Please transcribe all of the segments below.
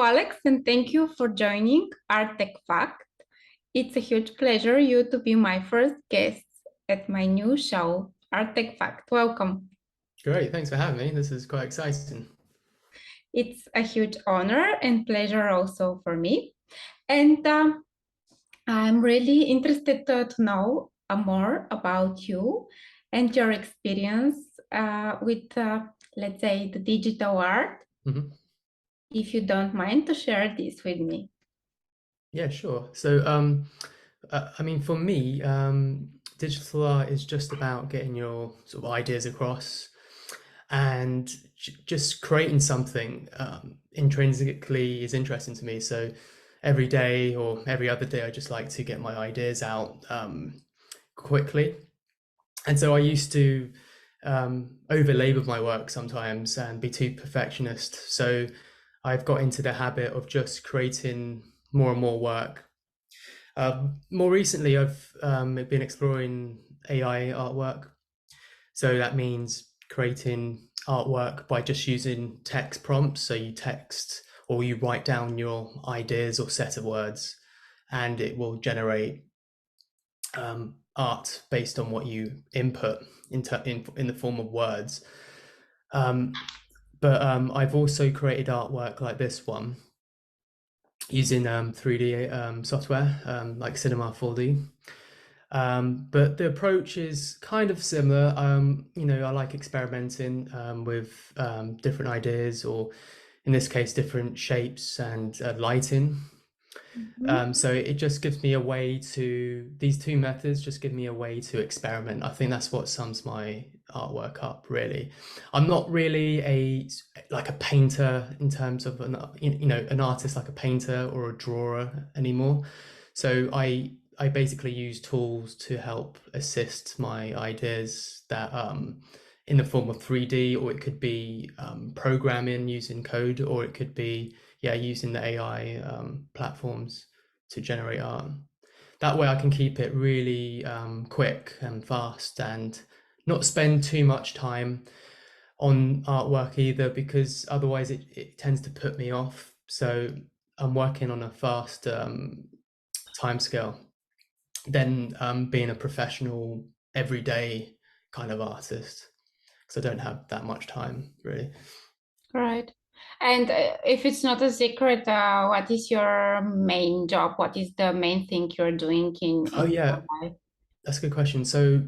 Alex, and thank you for joining ARTECHFACT. It's a huge pleasure you to be my first guest at my new show, ARTECHFACT. Welcome. Great, thanks for having me. This is quite exciting. It's a huge honor and pleasure also for me. And I'm really interested to know more about you and your experience with, let's say, the digital art. hmm If you don't mind to share this with me. Yeah, sure. I mean, for me, digital art is just about getting your sort of ideas across and just creating something intrinsically is interesting to me. So every day or every other day, I just like to get my ideas out quickly. And so I used to over labor my work sometimes and be too perfectionist. So I've got into the habit of just creating more and more work. More recently, I've been exploring AI artwork. So that means creating artwork by just using text prompts. So you text or you write down your ideas or set of words, and it will generate art based on what you input in the form of words. Um, but I've also created artwork like this one using 3D software like Cinema 4D. But the approach is kind of similar. I like experimenting with different ideas, or in this case, different shapes and lighting. Mhm. So it just gives me a way to, these two methods just give me a way to experiment. I think that's what sums my artwork up, really. I'm not really like a painter in terms of an artist like a painter or a drawer anymore. So I basically use tools to help assist my ideas that in the form of 3D, or it could be programming using code, or it could be using the AI platforms to generate art. That way I can keep it really quick and fast and not spend too much time on artwork either, because otherwise it tends to put me off. So I'm working on a fast time scale than being a professional everyday kind of artist, because I don't have that much time really. Right. And if it's not a secret, what is your main job? What is the main thing you're doing Oh in your yeah, life? that's a good question. So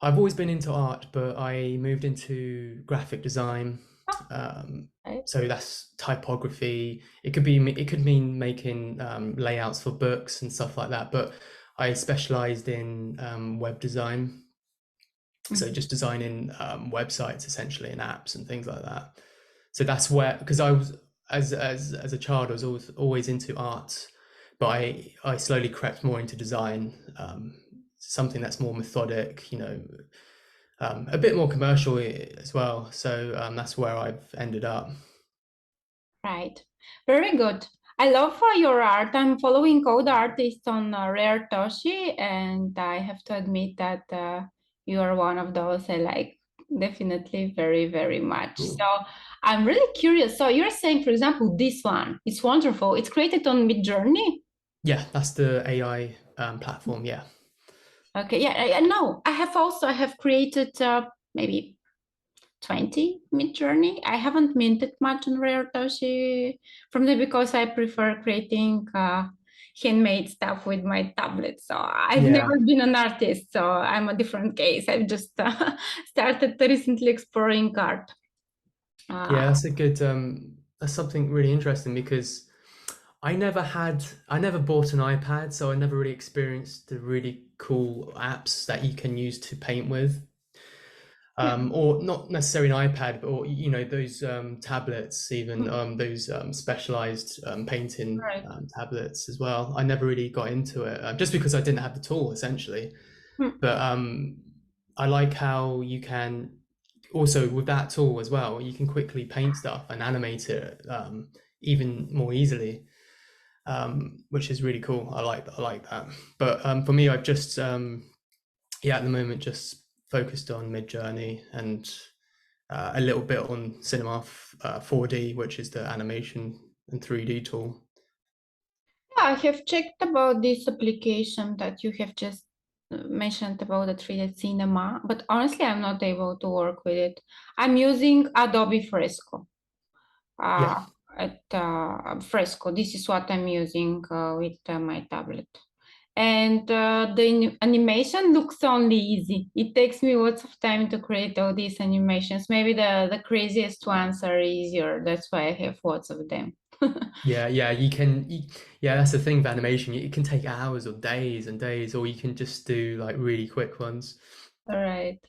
I've always been into art, but I moved into graphic design. Oh, Um, right. so that's typography. It could mean making layouts for books and stuff like that. But I specialized in web design, so Mhm. just designing websites essentially and apps and things like that. So that's where, because I was as a child, I was always into art, but I slowly crept more into design, something that's more methodic, a bit more commercial as well. So that's where I've ended up. Right. Very good. I love your art. I'm following all the artists on raretoshi, and I have to admit that you are one of those I like definitely very, very much. So Cool. I'm really curious. So you're saying, for example, this one, it's wonderful. It's created on Midjourney. Yeah, that's the AI platform. Yeah. Okay, yeah, I know. I have created maybe 20 Midjourney. I haven't minted much on raretoshi from there because I prefer creating handmade stuff with my tablet. So I've Yeah. never been an artist, so I'm a different case. I've just started recently exploring art. Uh, Yeah, that's something really interesting, because I never bought an iPad, so I never really experienced the really cool apps that you can use to paint with. yeah, Or not necessarily an iPad, but or, those tablets, even mm, those specialized painting right. tablets as well. I never really got into it, just because I didn't have the tool essentially. Mm, But I like how you can also, with that tool as well, you can quickly paint stuff and animate it even more easily, which is really cool. I like that. But for me, I've just at the moment just focused on Midjourney and a little bit on Cinema 4D, which is the animation and 3D tool. Yeah, I have checked about this application that you have just mentioned about the 3D cinema, but honestly, I'm not able to work with it. I'm using Adobe Fresco. Yeah. Uh, at Fresco, this is what I'm using with my tablet. And the animation looks only easy. It takes me lots of time to create all these animations. Maybe the craziest ones are easier. That's why I have lots of them. Yeah, yeah, yeah, that's the thing with animation. It can take hours or days and days, or you can just do like really quick ones. All right.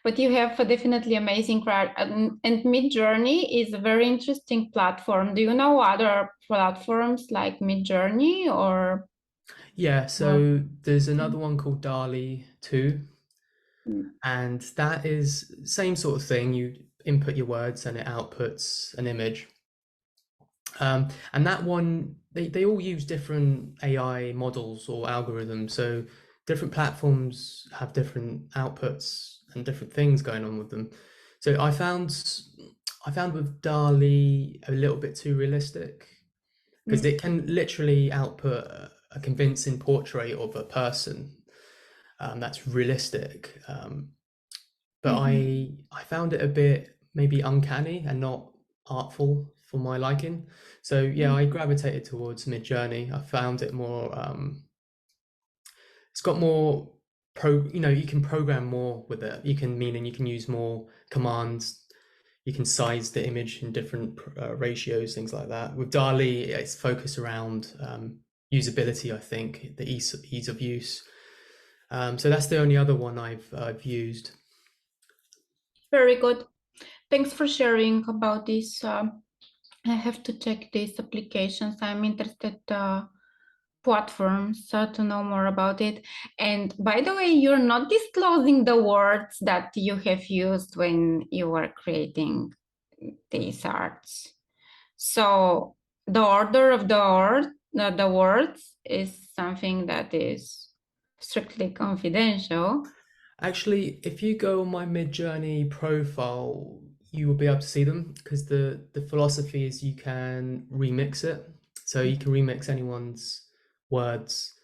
But you have a definitely amazing craft. And Midjourney is a very interesting platform. Do you know other platforms like Midjourney or Yeah, no? so there's another one called DALI 2, Mm, and that is same sort of thing. You input your words and it outputs an image. And that one, they all use different AI models or algorithms. So different platforms have different outputs and different things going on with them. So I found with DALI a little bit too realistic because mm, it can literally output a convincing portrait of a person that's realistic. But mhm, I found it a bit maybe uncanny and not artful for my liking. So yeah, mm, I gravitated towards Midjourney. I found it more it's got more you can program more with it. Meaning you can use more commands. You can size the image in different ratios, things like that. With DALI, it's focused around usability, I think, the ease of use. So that's the only other one I've used. Very good. Thanks for sharing about this. I have to check these applications. I'm interested platforms to know more about it. And by the way, you're not disclosing the words that you have used when you were creating these arts. So the order of the words is something that is strictly confidential. Actually, if you go on my Midjourney profile, you will be able to see them because the philosophy is you can remix it. So you can remix anyone's words.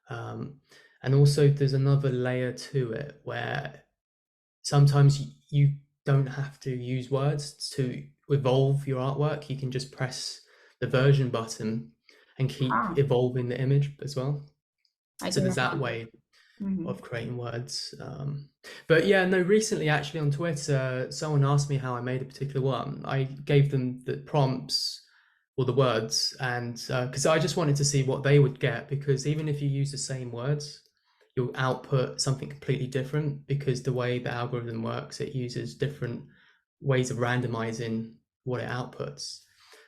Um, and also there's another layer to it where sometimes you don't have to use words to evolve your artwork. You can just press the version button and keep Ah, evolving the image as well. I So there's didn't that know. way Mhm. of creating words. But yeah, no, recently actually on Twitter, someone asked me how I made a particular one. I gave them the prompts or the words, and because I just wanted to see what they would get, because even if you use the same words, you'll output something completely different because the way the algorithm works, it uses different ways of randomizing what it outputs.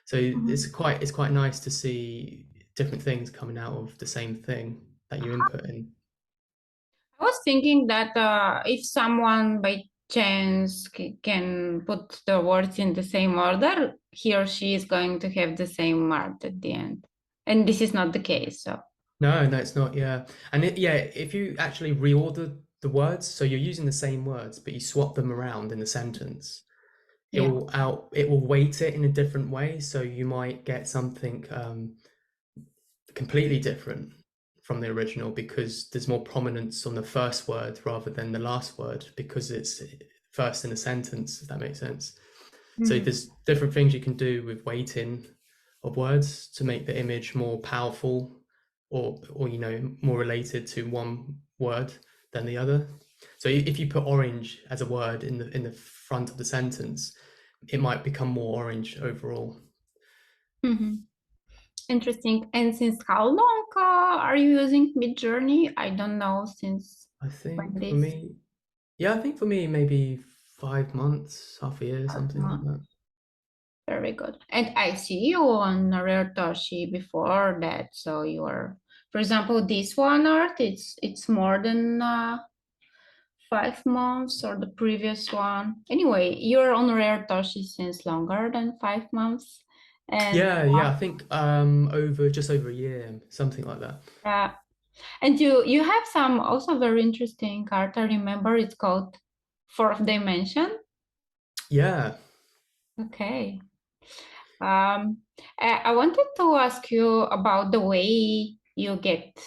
So Mhm. it's quite nice to see different things coming out of the same thing that you input in. I was thinking that if someone by chance can put the words in the same order, he or she is going to have the same art at the end. And this is not the case. So, No, no, it's not. Yeah, and yeah, if you actually reorder the words, so you're using the same words, but you swap them around in the sentence, yeah. it will weight it in a different way. So you might get something completely different from the original because there's more prominence on the first word rather than the last word because it's first in a sentence, if that makes sense. So Mhm. there's different things you can do with weighting of words to make the image more powerful or more related to one word than the other. So if you put orange as a word in the front of the sentence, it might become more orange overall. Mhm. Interesting. And since how long are you using Midjourney? I don't know since I when think for this me, yeah, I think for me maybe 5 months, half a year, something like month. that. Very good. And I see you on raretoshi before that. So you are, for example, this one art, it's more than 5 months or the previous one. Anyway, you're on raretoshi since longer than 5 months. And Yeah, yeah, I think over just over a year, something like that. uh, and you have some also very interesting art. I remember it's called Fourth Dimension. Yeah. Okay. I wanted to ask you about the way you get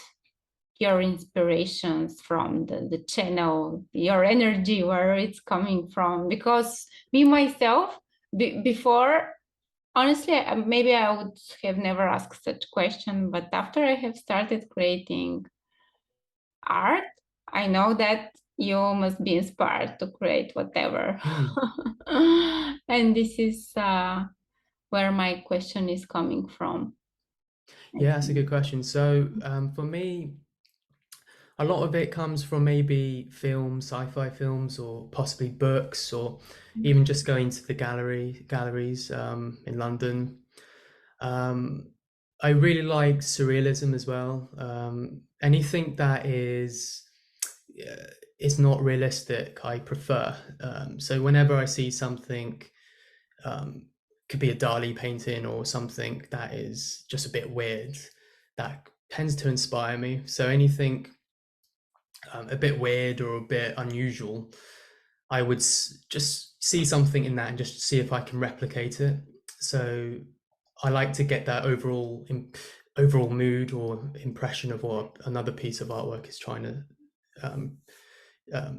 your inspirations from the channel, your energy, where it's coming from. Because me myself, before, honestly, maybe I would have never asked such question, but after I have started creating art, I know that you must be inspired to create whatever. Mm. And this is where my question is coming from, I Yeah, that's a think. good question. So for me, a lot of it comes from maybe films, sci-fi films, or possibly books, or even just going to the galleries in London. Um, I really like surrealism as well. Anything that uh, is not realistic, I prefer. So whenever I see something, um, could be a Dali painting or something that is just a bit weird, that tends to inspire me. So anything a bit weird or a bit unusual, I would just see something in that and just see if I can replicate it. So I like to get that overall mood or impression of what another piece of artwork is trying to um,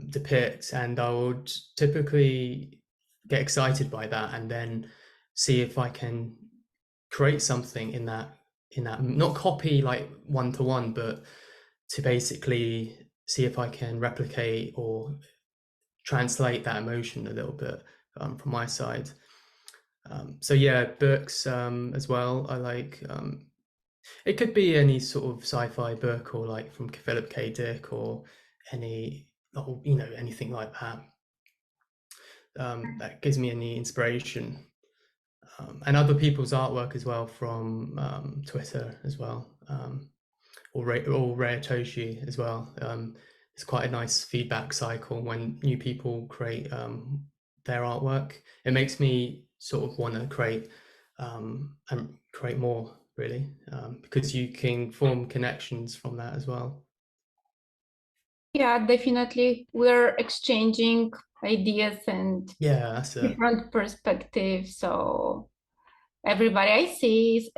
depict, and I would typically get excited by that, and then see if I can create something in that not copy like one to one, but to basically see if I can replicate or translate that emotion a little bit from my side. So yeah, books as well. I like it could be any sort of sci-fi book or like from Philip K. Dick or any or, anything like that. That gives me any inspiration. And other people's artwork as well from Twitter as well, or raretoshi as well. It's quite a nice feedback cycle when new people create their artwork. It makes me sort of want to and create more really, because you can form connections from that as well. Yeah, definitely. We're exchanging ideas and Yeah, that's it. different perspectives. So everybody I see is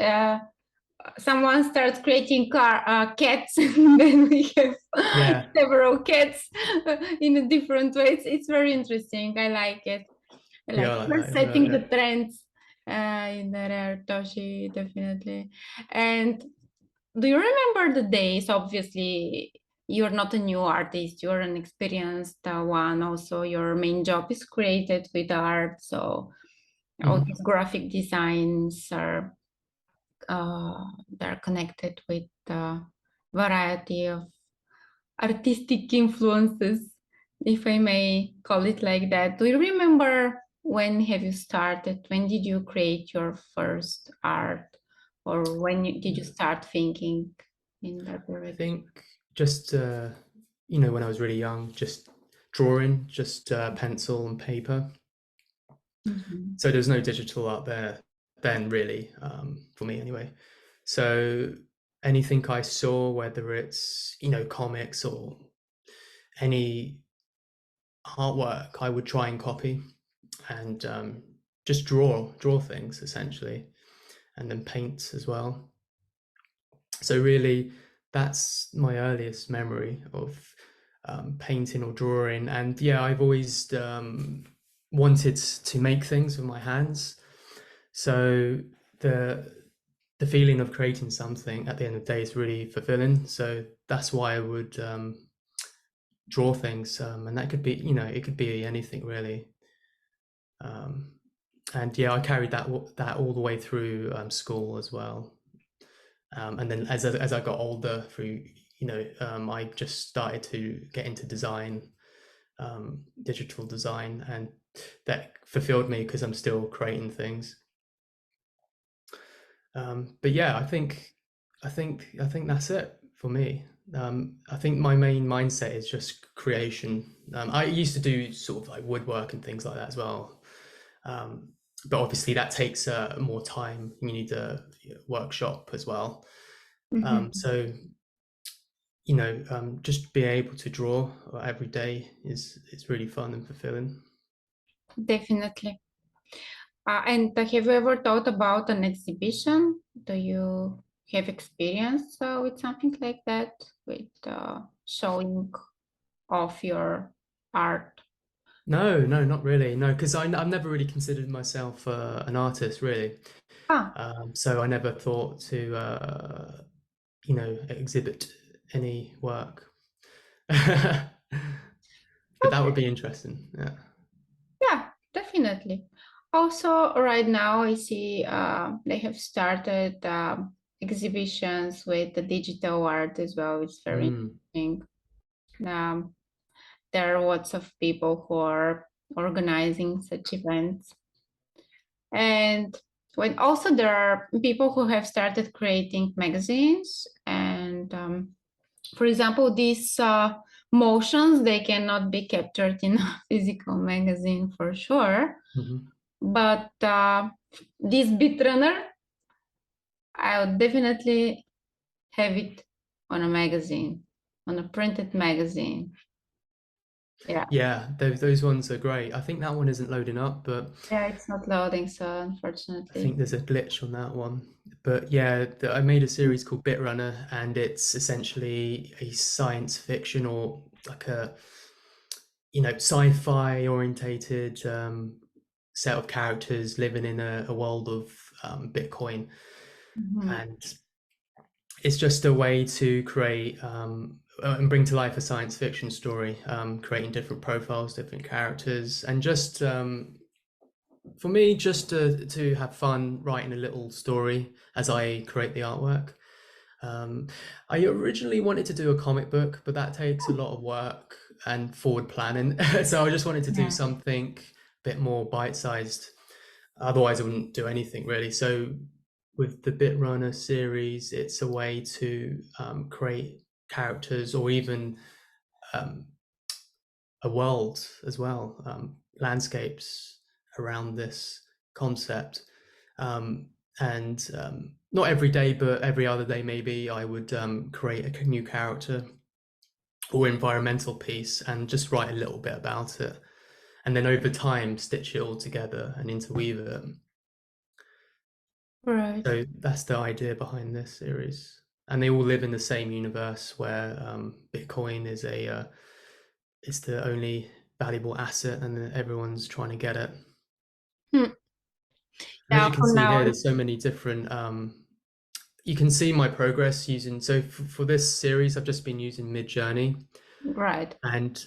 someone starts creating cats, and then we have Yeah, several cats in a different ways. It's very interesting. I like it. I yeah, like I like we're that as well. setting the trends in the raretoshi, definitely. And do you remember the days? Obviously, you're not a new artist, you're an experienced one. Also, your main job is created with art. So, all Mhm. these graphic designs are they're connected with a variety of artistic influences, if I may call it like that. Do you remember when have you started? When did you create your first art? Or when did you start thinking in that I direction? think just when I was really young, just drawing, just pencil and paper. Mhm. So there's no digital out there then, really, for me anyway. So anything I saw, whether it's comics or any artwork, I would try and copy and just draw things essentially, and then paint as well. So really, that's my earliest memory of painting or drawing. And yeah, I've always wanted to make things with my hands. So the the feeling of creating something at the end of the day is really fulfilling. So that's why I would draw things, and that could be, it could be anything really. Um, and yeah, I carried that all the way through school as well. And then as I got older, through I just started to get into design, digital design, and that fulfilled me because I'm still creating things. But yeah, I think that's it for me. I think my main mindset is just creation. I used to do sort of like woodwork and things like that as well, um, but obviously that takes more time. You need a workshop as well. Mhm. So just being able to draw every day is really fun and fulfilling. Definitely. And have you ever thought about an exhibition? Do you have experience with something like that, with showing off your art? No, no, not really. No, because I've never really considered myself an artist, really. Ah, So I never thought to, exhibit any work. But that would okay. be interesting. Yeah. Yeah, definitely. Also, right now I see they have started exhibitions with the digital art as well. It's very Mm. interesting. Um, there are lots of people who are organizing such events. And when also there are people who have started creating magazines and for example, these motions, they cannot be captured in a physical magazine for sure. Mhm. But this bit runner, I would definitely have it on a magazine, on a printed magazine. Yeah. Yeah, those ones are great. I think that one isn't loading up, but Yeah, it's not loading, so I think unfortunately. there's a glitch on that one. But yeah, I made a series called Bit Runner, and it's essentially a science fiction or like a sci-fi orientated set of characters living in a world of Bitcoin, Mhm. and it's just a way to create and bring to life a science fiction story, creating different profiles, different characters, and just for me, just to have fun writing a little story as I create the artwork. Um, I originally wanted to do a comic book, but that takes a lot of work and forward planning. So I just wanted to do Yeah. something a bit more bite-sized. Otherwise, I wouldn't do anything really. So with the Bit Runner series, it's a way to create characters or even um, a world as well, landscapes around this concept. Um, and not every day, but every other day, maybe I would create a new character or environmental piece and just write a little bit about it. And then over time, stitch it all together and interweave it. Right. So that's the idea behind this series. And they all live in the same universe where Bitcoin is it's the only valuable asset, and everyone's trying to get it. Hmm. And as Yeah, you can for see now, here, there's so many different. You can see my progress using. So for this series, I've just been using Midjourney, right. and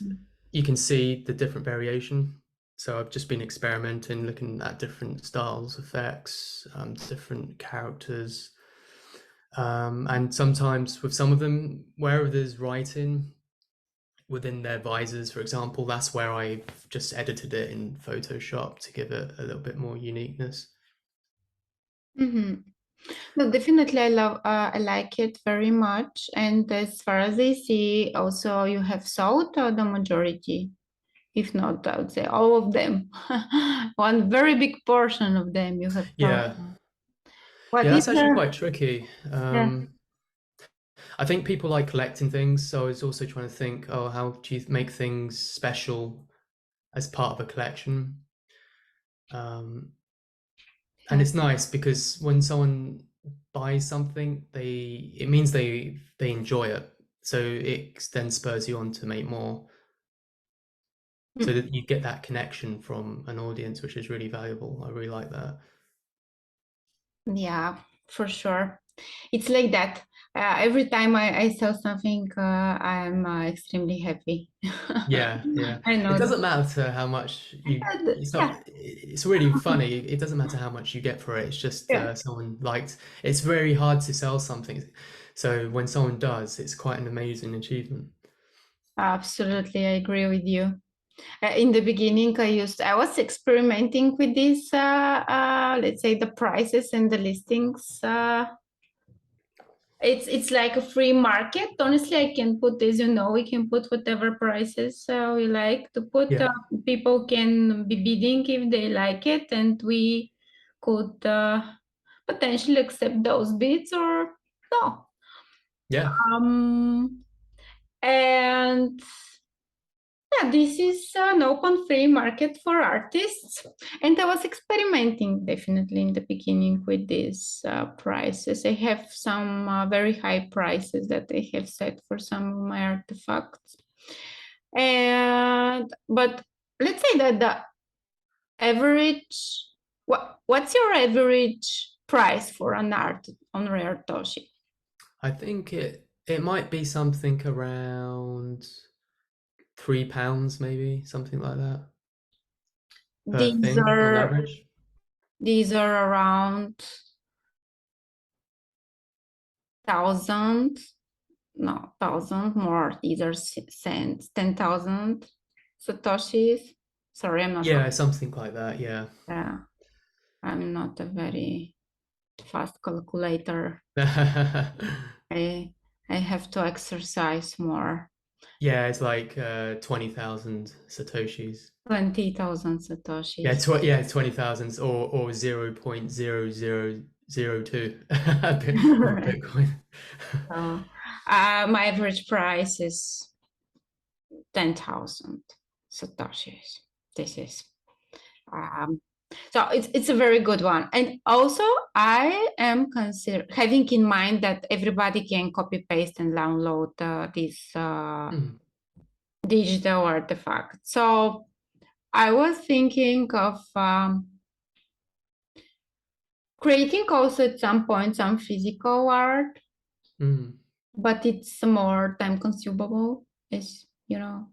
you can see the different variation. So I've just been experimenting, looking at different styles, effects, different characters, and sometimes with some of them, wherever there's writing within their visors, for example, that's where I just edited it in Photoshop to give it a little bit more uniqueness. Hmm. No, definitely, I like it very much. And as far as I see, also you have sold the majority, if not, I would say all of them. One very big portion of them you have sold. Yeah, What yeah, is that's actually the, quite tricky. yeah. I think people like collecting things, so I was also trying to think, oh, how do you make things special as part of a collection? Um, and Yeah. it's nice because when someone buys something, it means they enjoy it, so it then spurs you on to make more, so Hmm. that you get that connection from an audience, which is really valuable. I really like that. Yeah, for sure. It's like that. Every time I sell something, I'm extremely happy. Yeah, yeah. I It know doesn't matter how much you, it's Yeah. not, it's really funny. It doesn't matter how much you get for it. It's just Yeah. someone liked, it's very hard to sell something. So when someone does, it's quite an amazing achievement. Absolutely, I agree with you. In the beginning, I was experimenting with this, let's say the prices and the listings. It's like a free market. Honestly, I can put, as you know, we can put whatever prices we like to put. Yeah, People can be bidding if they like it, and we could potentially accept those bids or no. yeah. Um, and Yeah, this is an open free market for artists. And I was experimenting definitely in the beginning with these prices. I have some very high prices that I have set for some of my artifacts. And but let's say that the average, what's your average price for an art on raretoshi? I think it might be something around £3, maybe something like that per These thing on are average. these are around 1,000, no, 1,000 more. These are cents, 10,000 satoshis. Sorry, I'm not. Yeah, something like that. Yeah. I'm not a very fast calculator. I I have to exercise more. Yeah, it's like 20,000 satoshis. 20,000 Yeah, satoshis. yeah, 20,000 or 0.0002 of Bitcoin. So, my average price is 10,000 satoshis. This is um, so it's a very good one. And also, I am consider having in mind that everybody can copy paste and download this Mm, digital artifact. So I was thinking of creating also at some point some physical art, mm, but it's more time consumable, as you know.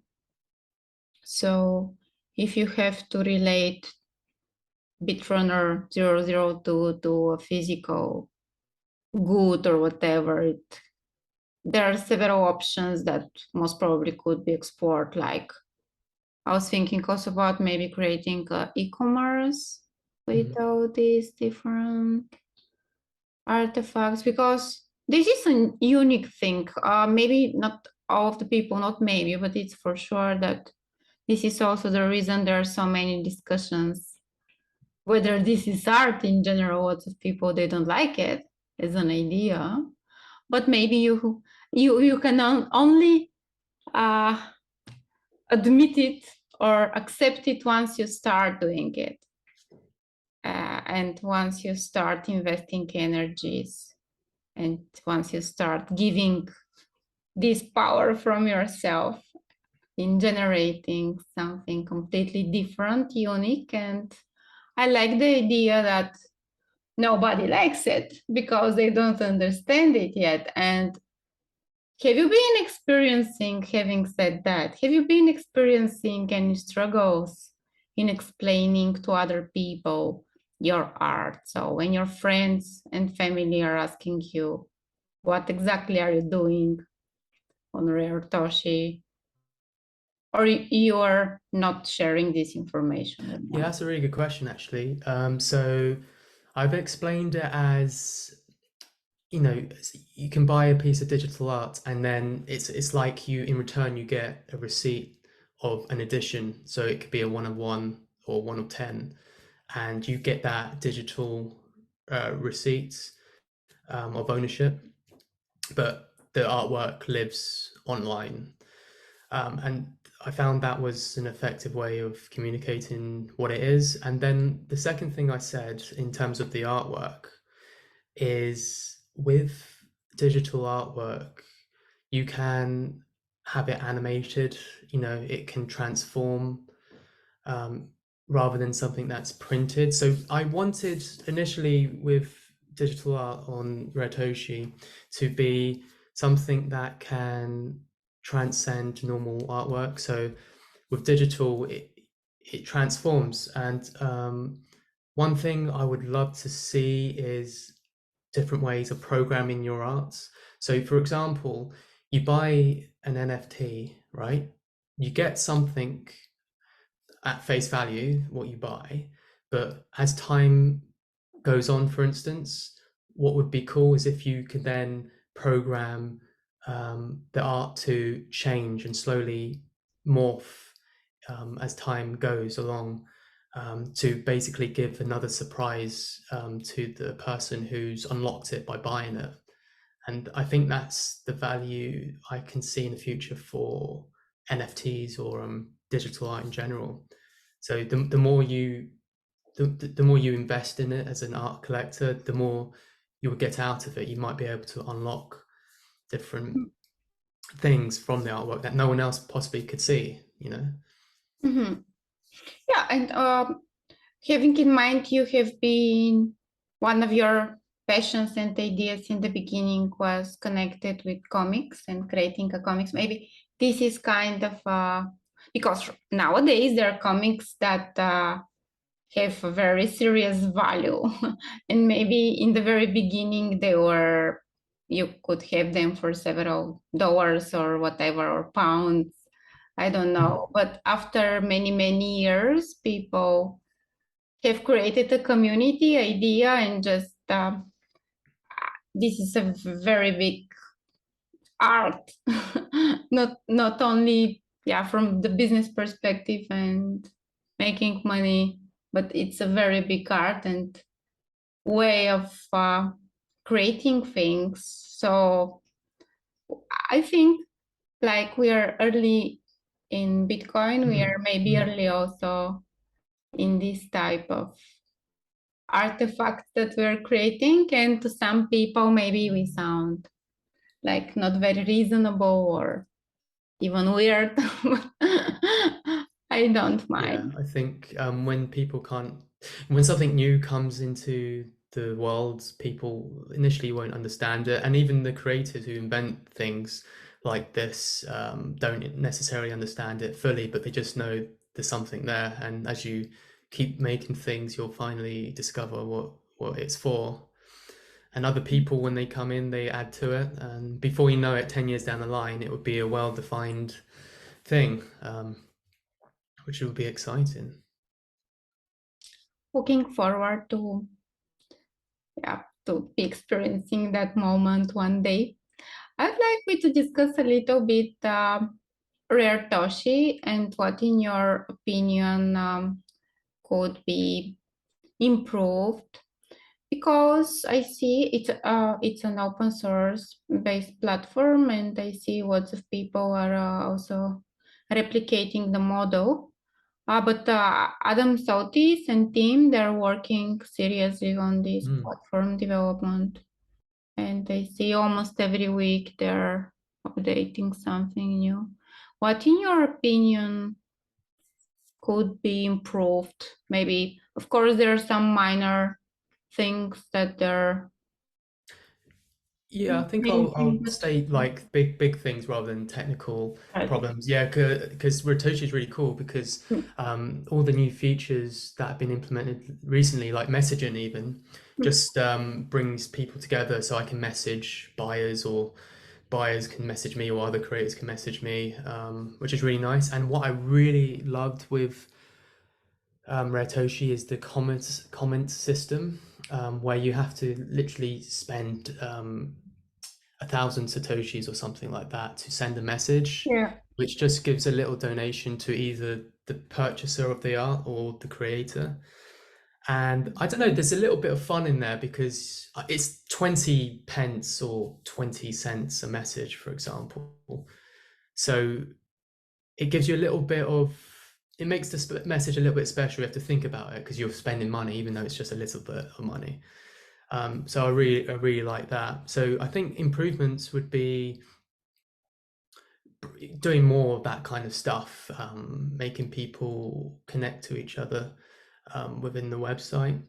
So if you have to relate Bitrunner 002 to a physical good or whatever, there are several options that most probably could be explored. Like I was thinking also about maybe creating e-commerce with mm. all these different artifacts, because this is a unique thing. Maybe not all of the people, not maybe, but it's for sure that this is also the reason there are so many discussions whether this is art in general. Lots of people, they don't like it as an idea, but maybe you can only uh, admit it or accept it once you start doing it, and once you start investing energies, and once you start giving this power from yourself in generating something completely different, unique. And I like the idea that nobody likes it because they don't understand it yet. And have you been experiencing, having said that, have you been experiencing any struggles in explaining to other people your art? So when your friends and family are asking you, what exactly are you doing on Rare Toshi? Or you're not sharing this information with Yeah, them? that's a really good question, actually. So I've explained it as, you can buy a piece of digital art and then it's like you in return you get a receipt of an edition. So it could be a 1 of 1 or 1 of 10, and you get that digital receipts of ownership, but the artwork lives online. And I found that was an effective way of communicating what it is. And then the second thing I said in terms of the artwork is with digital artwork, you can have it animated, it can transform, um, rather than something that's printed. So I wanted initially with digital art on Retoshi to be something that can transcend normal artwork. So with digital, it transforms. And one thing I would love to see is different ways of programming your arts. So, for example, you buy an NFT, right? You get something at face value, what you buy, but as time goes on, for instance, what would be cool is if you could then program the art to change and slowly morph as time goes along, to basically give another surprise to the person who's unlocked it by buying it. And I think that's the value I can see in the future for NFTs or digital art in general. So the more you the more you invest in it as an art collector, the more you'll get out of it. You might be able to unlock different things from the artwork that no one else possibly could see, you know? Mhm. Yeah, and having in mind you have been one of your passions and ideas in the beginning was connected with comics and creating a comics. Maybe this is kind of because nowadays there are comics that have a very serious value, and maybe in the very beginning they were you could have them for several dollars or whatever or pounds. I don't know, but after many years, people have created a community idea and just this is a very big art. Not only from the business perspective and making money, but it's a very big art and way of creating things. So I think like we are early in Bitcoin, we are maybe early also in this type of artifacts that we're creating, and to some people maybe we sound like not very reasonable or even weird. I don't Yeah, mind. I think when people can't, when something new comes into the world, people initially won't understand it, and even the creators who invent things like this don't necessarily understand it fully, but they just know there's something there, and as you keep making things, you'll finally discover what it's for. And other people, when they come in, they add to it, and before you know it, 10 years down the line, it would be a well-defined thing, which would be exciting. Looking forward to be experiencing that moment one day. I'd like we to discuss a little bit raretoshi and what, in your opinion, could be improved, because I see it's an open source based platform, and I see lots of people are also replicating the model. But Adam Sautis and team, they're working seriously on this Mm. platform development, and I see almost every week they're updating something new. What, in your opinion, could be improved? Maybe, of course, there are some minor things that they're Yeah, I think I'll changing, but state like big things rather than technical right. problems. Yeah, because Ratoshi is really cool because all the new features that have been implemented recently, like messaging even, just brings people together so I can message buyers or buyers can message me or other creators can message me, which is really nice. And what I really loved with Raretoshi is the comment system, where you have to literally spend 1,000 satoshis or something like that to send a message, Yeah. which just gives a little donation to either the purchaser of the art or the creator. And I don't know, there's a little bit of fun in there because it's 20 pence or 20 cents a message, for example. So it gives you a little bit of, it makes the message a little bit special. You have to think about it because you're spending money, even though it's just a little bit of money. So I really like that. So I think improvements would be doing more of that kind of stuff, making people connect to each other within the website.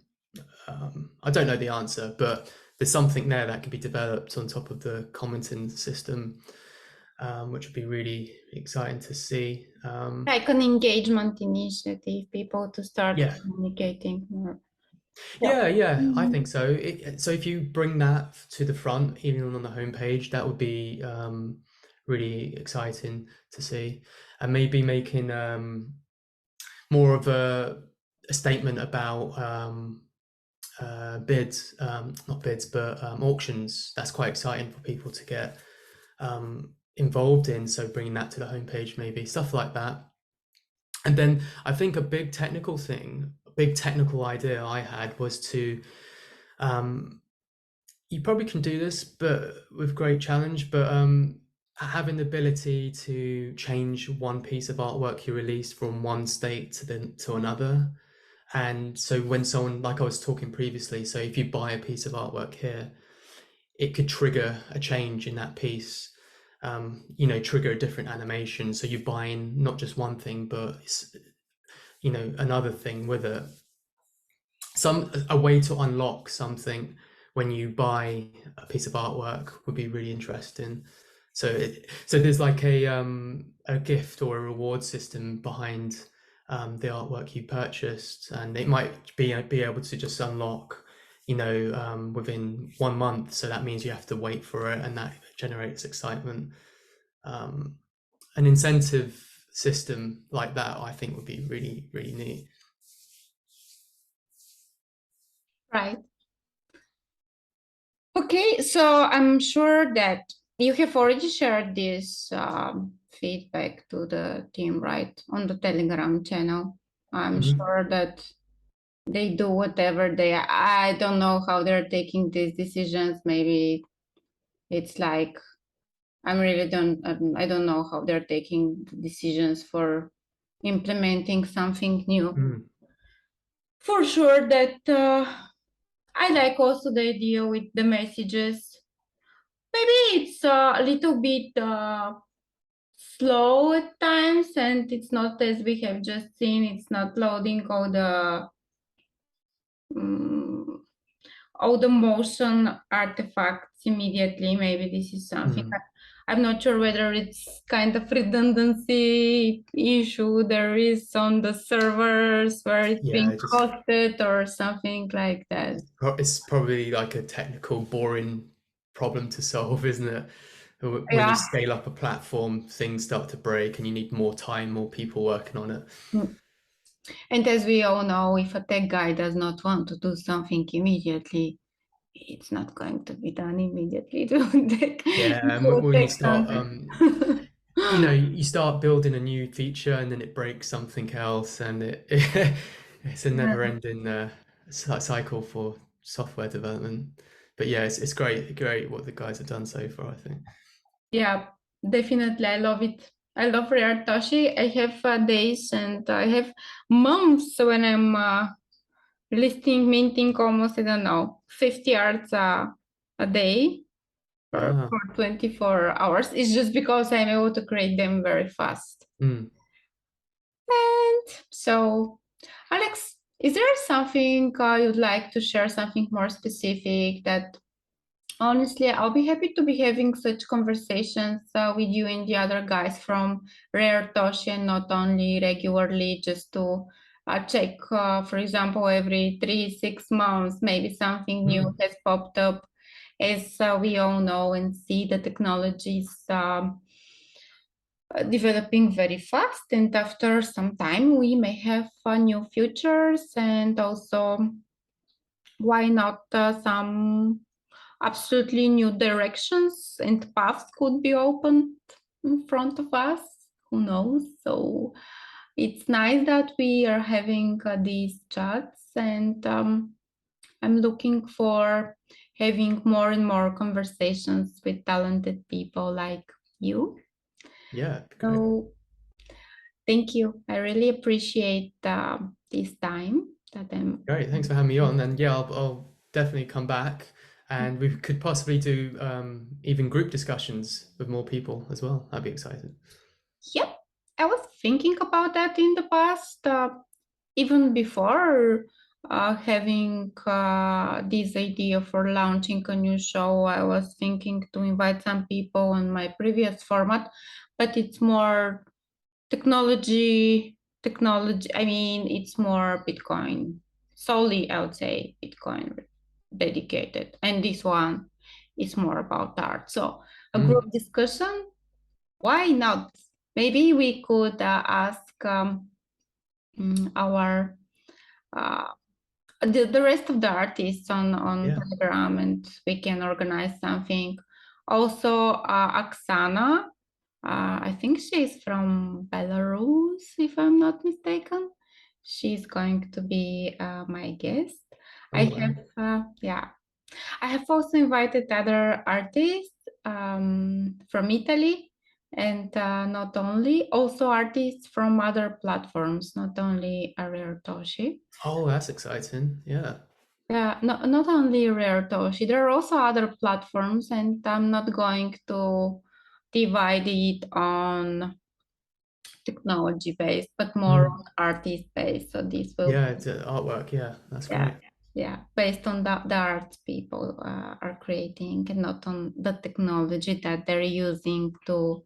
I don't know the answer, but there's something there that can be developed on top of the commenting system, which would be really exciting to see. Like an engagement initiative, people to start Yeah, communicating more. Yeah. yeah, I Mhm. think so. So if you bring that to the front, even on the homepage, that would be really exciting to see, and maybe making more of a statement about bids, not bids, but auctions. That's quite exciting for people to get involved in. So bringing that to the homepage, maybe stuff like that. And then I think a big technical thing, a big technical idea I had was to, you probably can do this, but with great challenge, but having the ability to change one piece of artwork you release from one state to another. And so when someone, like I was talking previously, so if you buy a piece of artwork here, it could trigger a change in that piece, trigger a different animation. So you're buying not just one thing, but another thing with it. A way to unlock something when you buy a piece of artwork would be really interesting. So there's like a gift or a reward system behind the artwork you purchased, and it might be able to just unlock, within 1 month. So that means you have to wait for it, and that generates excitement. An incentive system like that, I think, would be really, really neat. Right. Okay, so I'm sure that you have already shared this feedback to the team, right, on the Telegram channel. I'm sure that they do whatever I don't know how they're taking these decisions. Maybe it's like I don't know how they're taking decisions for implementing something new. For sure that I like also the idea with the messages. Maybe it's a little bit slow at times, and it's not, as we have just seen, it's not loading um, all the motion artifacts immediately. Maybe this is something. I'm not sure whether it's kind of redundancy issue there is on the servers where it's being hosted or something like that. It's probably like a technical, boring problem to solve, isn't it? When you scale up a platform, things start to break and you need more time, more people working on it. And as we all know, if a tech guy does not want to do something immediately, it's not going to be done immediately. Yeah, and when you start, you start building a new feature and then it breaks something else, and it's a never-ending cycle for software development. But yeah, it's great what the guys have done so far, I think. Yeah, definitely. I love it. I love raretoshi. I have days and I have months when I'm minting almost, I don't know, 50 arts a day for 24 hours. It's just because I'm able to create them very fast. And so, Alex, is there something you'd like to share, something more specific that honestly, I'll be happy to be having such conversations with you and the other guys from raretoshi, and not only regularly, just to check, for example, every 3-6 months, maybe something new has popped up. As we all know and see, the technologies developing very fast, and after some time we may have new features, and also why not some absolutely new directions and paths could be opened in front of us. Who knows? So it's nice that we are having these chats, and I'm looking for having more and more conversations with talented people like you. Yeah, great. So thank you. I really appreciate this time that I'm. Great, thanks for having me on. And yeah, I'll definitely come back, and we could possibly do even group discussions with more people as well. I'd be excited. Yep, I was thinking about that in the past, even before having this idea for launching a new show. I was thinking to invite some people on my previous format, but it's more technology. I mean, it's more Bitcoin, solely, I would say, Bitcoin dedicated. And this one is more about art. So a group discussion, why not? Maybe we could ask our the rest of the artists on Telegram, and we can organize something. Also, Oksana, I think she's from Belarus, if I'm not mistaken. She's going to be my guest. I have also invited other artists from Italy. And not only, also artists from other platforms, not only raretoshi. Oh, that's exciting. Yeah. Yeah, not only raretoshi, there are also other platforms, and I'm not going to divide it on technology based, but more Mm. on artist based. So this will Yeah, be, it's artwork. Yeah, that's yeah, great. yeah, based on the art people are creating, and not on the technology that they're using to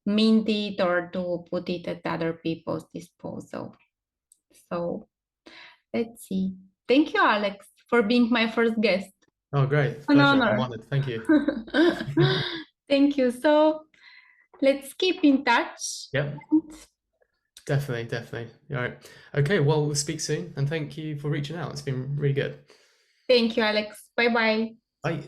mint it or to put it at other people's disposal. So let's see. Thank you, Alex, for being my first guest. Oh, great. An Pleasure. I'm honor. honored. Thank you. Thank you. So let's keep in touch. Yep. And Definitely, definitely. All right. Okay, well, we'll speak soon, and thank you for reaching out. It's been really good. thank you, Alex. Bye bye. Bye.